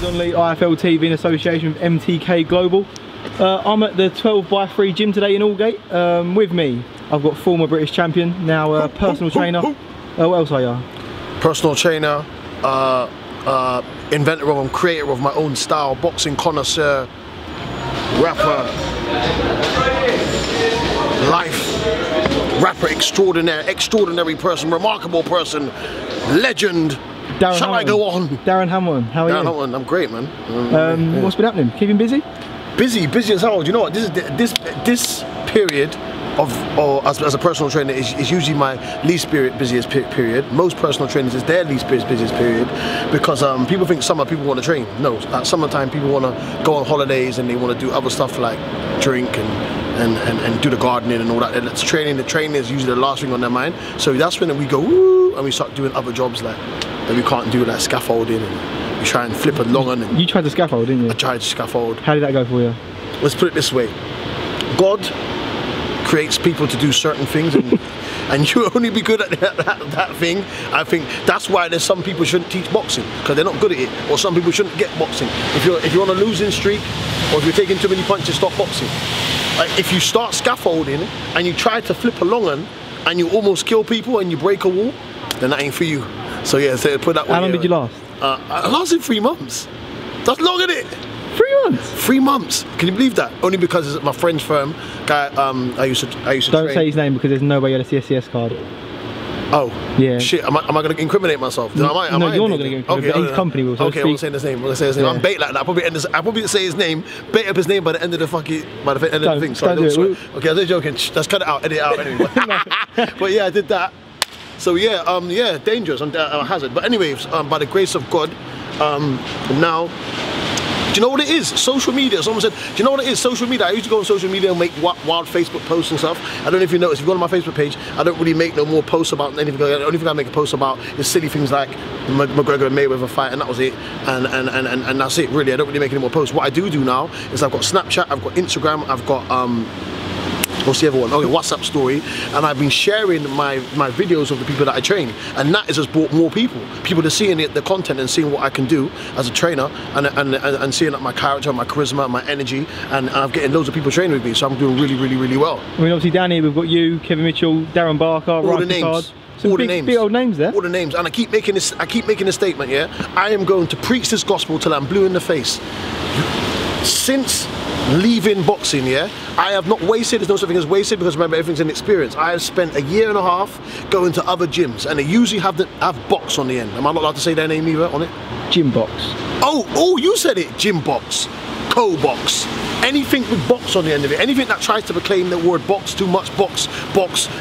Donnelly, IFL TV in association with MTK Global. I'm at the 12x3 gym today in Aldgate. With me, I've got former British champion, now personal trainer. What else are you? Personal trainer, inventor of and creator of my own style, boxing connoisseur, rapper, rapper extraordinary person, remarkable person, legend. Darren Shall I go on? Darren Hamilton, how are you? Darren Hamilton, I'm great, man. What's been happening? Keeping busy? Busy as hell. Do you know what? This period as a personal trainer is usually my least busiest period. Most personal trainers is their least busiest period because people think summer people want to train. No, at summertime people want to go on holidays and they want to do other stuff like drink and do the gardening and all that. And the training is usually the last thing on their mind. So that's when we go woo, and we start doing other jobs like that we can't do, like scaffolding, and we try and flip along. And you tried to scaffold, didn't you? I tried to scaffold. How did that go for you? Let's put it this way: God creates people to do certain things, and you only be good at that thing. I think that's why there's some people shouldn't teach boxing because they're not good at it, or some people shouldn't get boxing. If you're on a losing streak, or if you're taking too many punches, stop boxing. If you start scaffolding and you try to flip along and you almost kill people and you break a wall, then that ain't for you. So yeah, so put that one. How long did you last? I lasted 3 months. That's long, isn't it? 3 months? 3 months. Can you believe that? Only because it's my friend's firm. Guy, I used to Don't train. say his name because there's no way you had a CSCS card. Oh. Yeah. Shit, am I going to incriminate myself? No, you're not going to get incriminated. His company will. So okay, I won't say his name. Yeah. I'm bait like that. I probably say his name, bait up his name by the end of the thing. So don't swear. Okay, I was joking. Let's cut it out. Edit it out anyway. But yeah, I did that. So yeah, yeah, dangerous and hazard. But anyways, by the grace of God, now, do you know what it is? Social media. Someone said, do you know what it is? Social media. I used to go on social media and make wild Facebook posts and stuff. I don't know if you noticed. If you go on my Facebook page, I don't really make no more posts about anything. The only thing I make a post about is silly things like McGregor and Mayweather fight, and that was it. And that's it. Really, I don't really make any more posts. What I do now is I've got Snapchat, I've got Instagram, I've got what's the other one? Okay, WhatsApp story, and I've been sharing my videos of the people that I train, and that has just brought more people to seeing the content and seeing what I can do as a trainer, and seeing my character, my charisma, my energy, and I'm getting loads of people training with me, so I'm doing really well. I mean, obviously down here we've got you, Kevin Mitchell, Darren Barker, all the names. All the names. Big old names there. All the names, and I keep making a statement. Yeah, I am going to preach this gospel till I'm blue in the face. Since leaving boxing, yeah, I have not wasted. There's no such thing as wasted because remember, everything's an experience. I have spent 1.5 years going to other gyms, and they usually have box on the end. Am I not allowed to say their name either on it? Gym box. Oh, you said it. Gym box, co-box, anything with box on the end of it. Anything that tries to proclaim the word box too much. Box.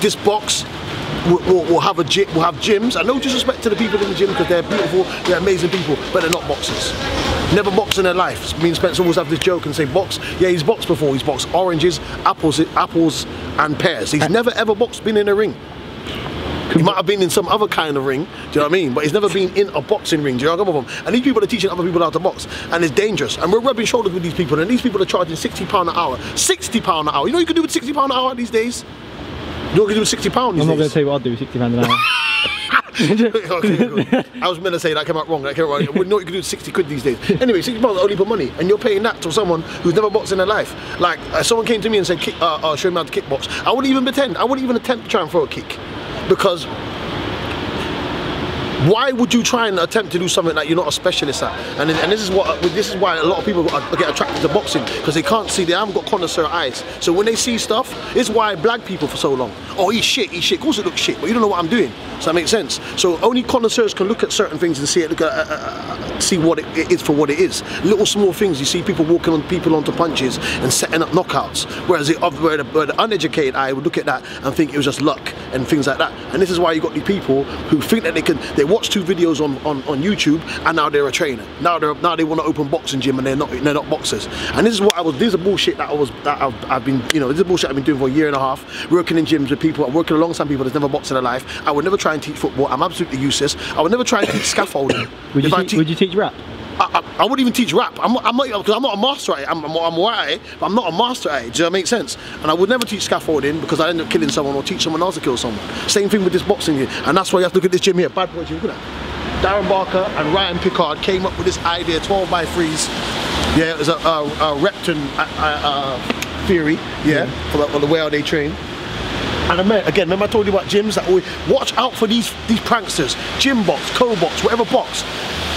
This box. We'll have gyms, and no disrespect to the people in the gym because they're beautiful, they're amazing people, but they're not boxers. Never boxed in their life. Me and Spence always have this joke and say, box, yeah, he's boxed before. He's boxed oranges, apples and pears. He's never ever been in a ring. He might have been in some other kind of ring, do you know what I mean? But he's never been in a boxing ring, do you know what I'm saying? And these people are teaching other people how to box, and it's dangerous. And we're rubbing shoulders with these people, and these people are charging £60 an hour. £60 an hour. You know what you can do with £60 an hour these days? You know what you can do with £60 these days? I'm not going to tell you what I'd do with £60 an hour. Okay, I was meant to say that came out wrong. You know what you can do with 60 quid these days. Anyway, £60 is only for money, and you're paying that to someone who's never boxed in their life. Like someone came to me and said, show me how to kickbox. I wouldn't even pretend. I wouldn't even attempt to try and throw a kick, because why would you try and attempt to do something that you're not a specialist at? And this is why a lot of people get attracted to boxing, because they can't see. They haven't got connoisseur eyes. So when they see stuff, it's why black people for so long. Oh, he's shit. Of course it looks shit, but you don't know what I'm doing. Does that make sense? So only connoisseurs can look at certain things and see it. See what it is for what it is. Little small things. You see people walking on people onto punches and setting up knockouts, whereas where the uneducated eye would look at that and think it was just luck and things like that. And this is why you got these people who think that they watch 2 videos on YouTube and now they're a trainer. Now they want to open boxing gym and they're not boxers. And this is what this is bullshit I've been this is bullshit I've been doing for 1.5 years, working in gyms with people, working alongside people that's never boxed in their life. I would never try and teach football. I'm absolutely useless. I would never try and teach scaffolding. Would you teach rap? I wouldn't even teach rap. I'm not, because I'm not a master at it. I'm alright at it, but I'm not a master at it. Does that make sense? And I would never teach scaffolding because I end up killing someone or teach someone else to kill someone. Same thing with this boxing here, and that's why you have to look at this gym here. Bad boy gym, look at that. Darren Barker and Ryan Pickard came up with this idea, 12 by 3s. Yeah, it was a Repton theory, yeah, for the way how they train. And again, remember I told you about gyms that always watch out for these pranksters. Gym box, co-box, whatever box.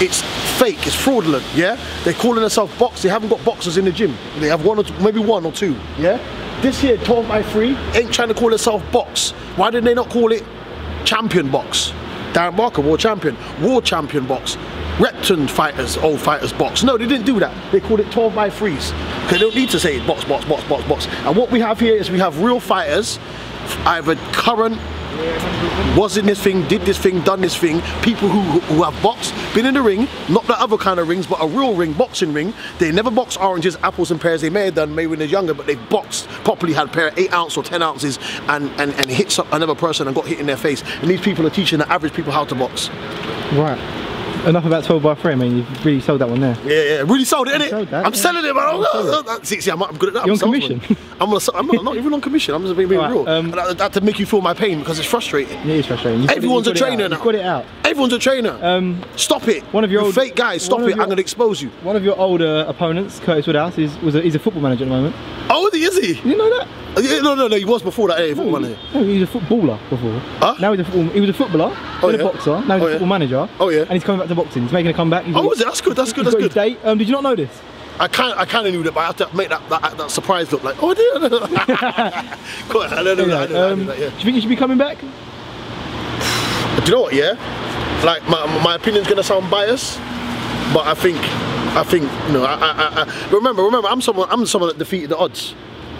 It's fake, it's fraudulent, yeah? They're calling themselves box, they haven't got boxers in the gym. They have one or two, maybe one or two, yeah? This here, 12 by 3, ain't trying to call itself box. Why did they not call it champion box? Darren Barker, world champion box. Repton fighters, old fighters box. No, they didn't do that. They called it 12 by 3s. They don't need to say box, box, box, box, box. And what we have here is we have real fighters, either current, was in this thing, did this thing, done this thing, people who have boxed, been in the ring, not the other kind of rings, but a real ring, boxing ring. They never boxed oranges, apples and pears. They may have done maybe when they're younger, but they've boxed properly, had a pair of 8 ounce or 10 ounces and hit another person and got hit in their face. And these people are teaching the average people how to box. Right. Enough about 12 by 3, I mean, you've really sold that one there. Yeah, really sold it, innit? I'm selling it, man. See, I'm good at that. You're on commission? I'm not even on commission, I'm just being real. And I had to make you feel my pain because it's frustrating. It is frustrating. Everyone's a trainer now. You've got it out. Everyone's a trainer. Stop it. One of your fake guys, stop it, I'm going to expose you. One of your older opponents, Curtis Woodhouse, he's a football manager at the moment. Oh, is he? You know that? No, he was before that. Football manager. No, he was a footballer before. Huh? Now he was a footballer, then a boxer, now he's a football manager. Oh yeah. And he's coming back to boxing. He's making a comeback. Is it? That's good. That's good. That's good. Date. Did you not know this? I kind of knew that, but I had to make that surprise look like, oh, I did. Go on, I don't know that. Yeah. Do you think you should be coming back? Do you know what? Yeah. Like my opinion's gonna sound biased, but I think you know. Remember, I'm someone that defeated the odds.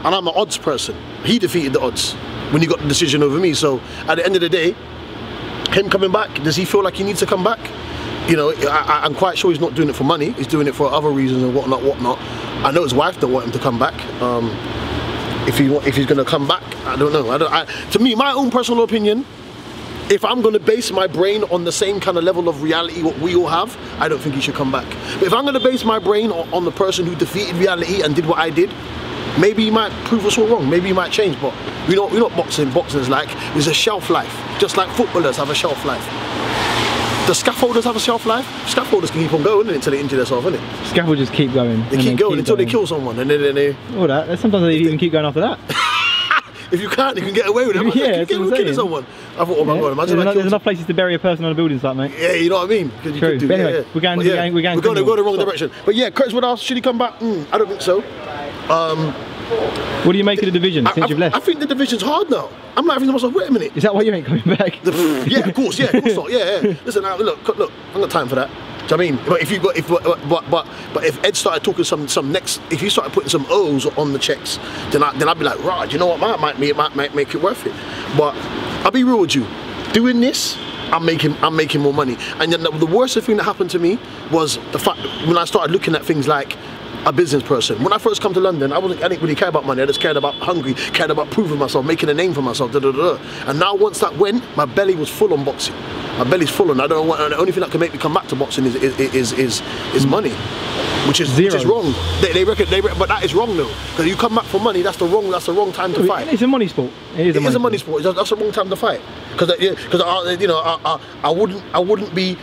And I'm an odds person. He defeated the odds when he got the decision over me. So at the end of the day, him coming back, does he feel like he needs to come back? You know, I'm quite sure he's not doing it for money. He's doing it for other reasons and whatnot. I know his wife don't want him to come back. If he's going to come back, I don't know. To me, my own personal opinion, if I'm going to base my brain on the same kind of level of reality what we all have, I don't think he should come back. But if I'm going to base my brain on the person who defeated reality and did what I did, maybe he might prove us all wrong, maybe he might change, but we're not boxing. Boxing's like, there's a shelf life, just like footballers have a shelf life. The scaffolders have a shelf life. Scaffolders can keep on going until they injure themselves, innit? Scaffolders keep going. They keep going until they kill someone, and then they... All that, sometimes they even keep going after that. If you can't, you can get away with it. Yeah, you can kill someone. I thought, oh my God, imagine there's enough places to bury a person on a building site, mate. Yeah, you know what I mean? True. But anyway, we're going the wrong direction. But yeah, Curtis Woodhouse, should he come back? I don't think so. What do you make of the division since you've left? I think the division's hard now. I'm like thinking to myself, wait a minute. Is that why you ain't coming back? Yeah, of course not. Yeah. Listen, look, I've got time for that. Do you know what I mean? But if Ed started talking if he started putting some O's on the checks, then I'd be like, right, you know what, might make it worth it. But I'll be real with you, doing this, I'm making more money. And then the worst thing that happened to me was the fact when I started looking at things like a business person. When I first come to London, I didn't really care about money. I just cared about cared about proving myself, making a name for myself. And now once that went, my belly was full on boxing. My belly's full on. And the only thing that can make me come back to boxing is money, which is wrong. They reckon, but that is wrong though. Because you come back for money, that's the wrong time to fight. It's a money sport. It is a money sport. That's the wrong time to fight. Because I wouldn't be.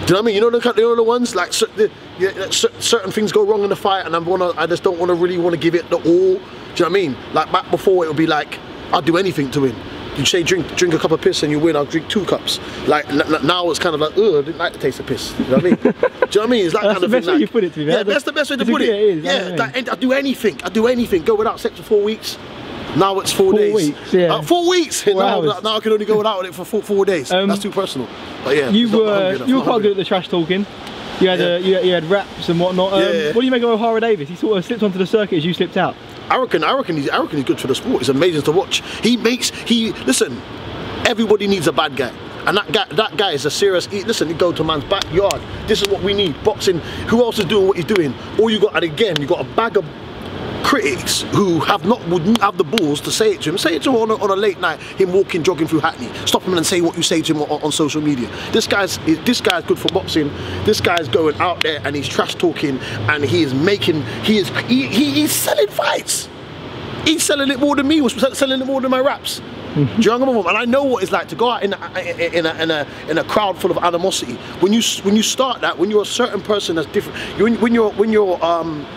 Do you know what I mean? You know the ones like certain things go wrong in the fight, and I just don't really want to give it the all. Do you know what I mean? Like back before, it would be like I'd do anything to win. You say drink a cup of piss and you win, I'll drink 2 cups. Like now it's kind of like, I didn't like the taste of piss. You know what I mean? Do you know what I mean? It's that kind of thing. That's the best way you put it to me. Yeah, that's the best way to put it. Yeah, I'd do anything. Go without sex for 4 weeks. Now it's 4 days. 4 weeks, yeah. 4 weeks. Now I can only go without it for 4 days. That's too personal. But yeah, you were quite good at the trash talking. You had raps and whatnot. What do you make of Ohara Davies? He sort of slipped onto the circuit as you slipped out. I reckon he's good for the sport. It's amazing to watch. Listen, everybody needs a bad guy. And that guy is a serious, listen, you go to a man's backyard. This is what we need, boxing. Who else is doing what he's doing? All you got, and again, you got a bag of critics who wouldn't have the balls to say it to him. Say it to him on a late night, him jogging through Hackney. Stop him and say what you say to him on social media. This guy's good for boxing. This guy's going out there and he's trash talking and he's selling fights. He's selling it more than me. Was selling it more than my raps. Do you know what I mean? And I know what it's like to go out in a crowd full of animosity. When you start that, when you're a certain person that's different, when you're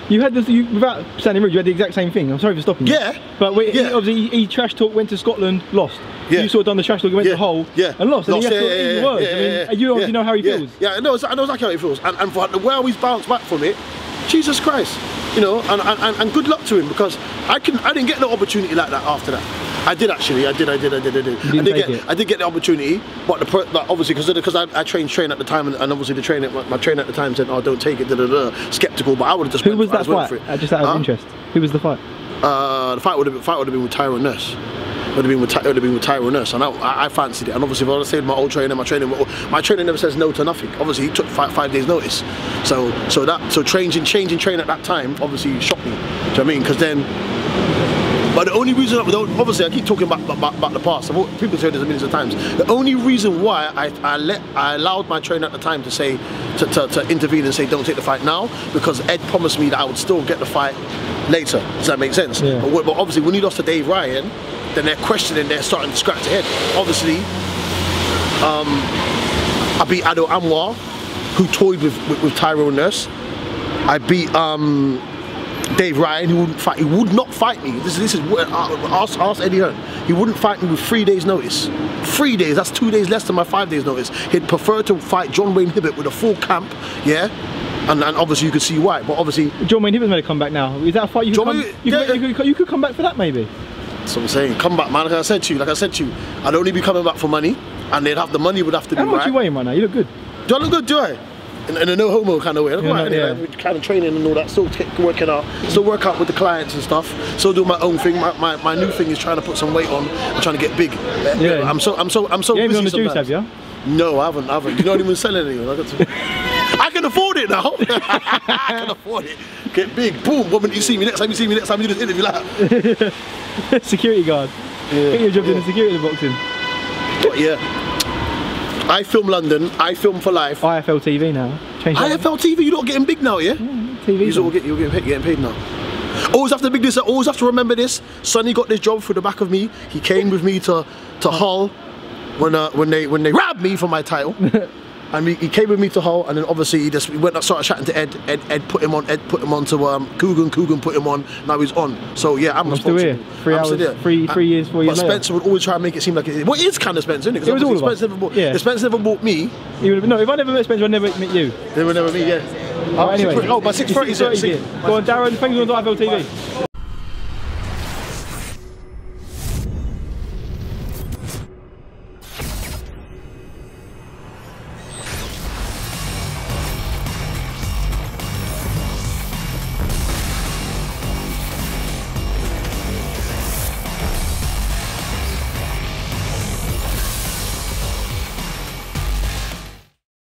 you had this, without sounding rude, you had the exact same thing. I'm sorry for stopping you. Yeah. But obviously he trash talk, went to Scotland, lost. Yeah. You sort of done the trash talk, went to Hull, and lost. And he had to eat words. I mean, you obviously know how he feels. Yeah, I know exactly how he feels. And for the way he's bounced back from it, Jesus Christ, you know, and good luck to him, because I didn't get no opportunity like that after that. I did actually. I did get the opportunity, but obviously because I train at the time, and obviously my trainer at the time said, "Oh, don't take it." Skeptical, but I would have just. Who was that fight? Just out of interest, who was the fight? The fight would have been with Tyrone Nurse. It would have been with Tyrone Nurse, and I fancied it. And obviously, when I said my old trainer, my trainer never says no to nothing. Obviously, he took 5 days notice. So changing train at that time obviously shocked me. Do you know what I mean? Because then. But the only reason, obviously I keep talking about the past, people say this millions of times. The only reason why I allowed my trainer at the time to say, to intervene and say don't take the fight now, because Ed promised me that I would still get the fight later. Does that make sense? Yeah. But obviously when he lost to Dave Ryan, then they're questioning, they're starting to scratch their head. Obviously, I beat Ado Anwar, who toyed with Tyrone Nurse. I beat Dave Ryan, who wouldn't fight. He would not fight me. This is ask Eddie Hearn. He wouldn't fight me with 3 days notice. 3 days. That's 2 days less than my 5 days notice. He'd prefer to fight John Wayne Hibbert with a full camp. Yeah. And obviously you could see why. But obviously John Wayne Hibbert's made a comeback now. Is that a fight you could come back for that maybe? That's what I'm saying. Come back, man. Like I said to you, I'd only be coming back for money, and the money would have to be right. How much you weighing right now? You look good. Do I look good? Do I? In a no homo kind of way. Kind of training and all that, still working out, still work out with the clients and stuff, still do my own thing. My new thing is trying to put some weight on and trying to get big. Yeah. I'm so you busy. You on the juice, have you? No, I haven't. You're not even selling anything. I can afford it now. I can afford it. Get big, boom. Woman, you see me next time. You do this interview like that. Security guard. Yeah. Get your job doing the security boxing. But yeah. I film London, I film for life. IFL TV now. IFL TV, you're not getting big now, yeah? TV. You're getting paid now. Always have to big this. Always have to remember this. Sonny got this job through the back of me. He came with me to Hull when they robbed me for my title. And he came with me to Hull, and then obviously he went and started chatting to Ed. Ed put him on to Coogan put him on. Now he's on. So yeah, I'm responsible. Still here. 3 years, 4 years later. But Spencer would always try and make it seem like it is kind of Spencer, isn't it? It was all Spencer never bought me. No, if I never met Spencer, I'd never meet you. They would never meet, yeah. Anyway. By 6:30. Go on, Darren. Thank you for IFL TV.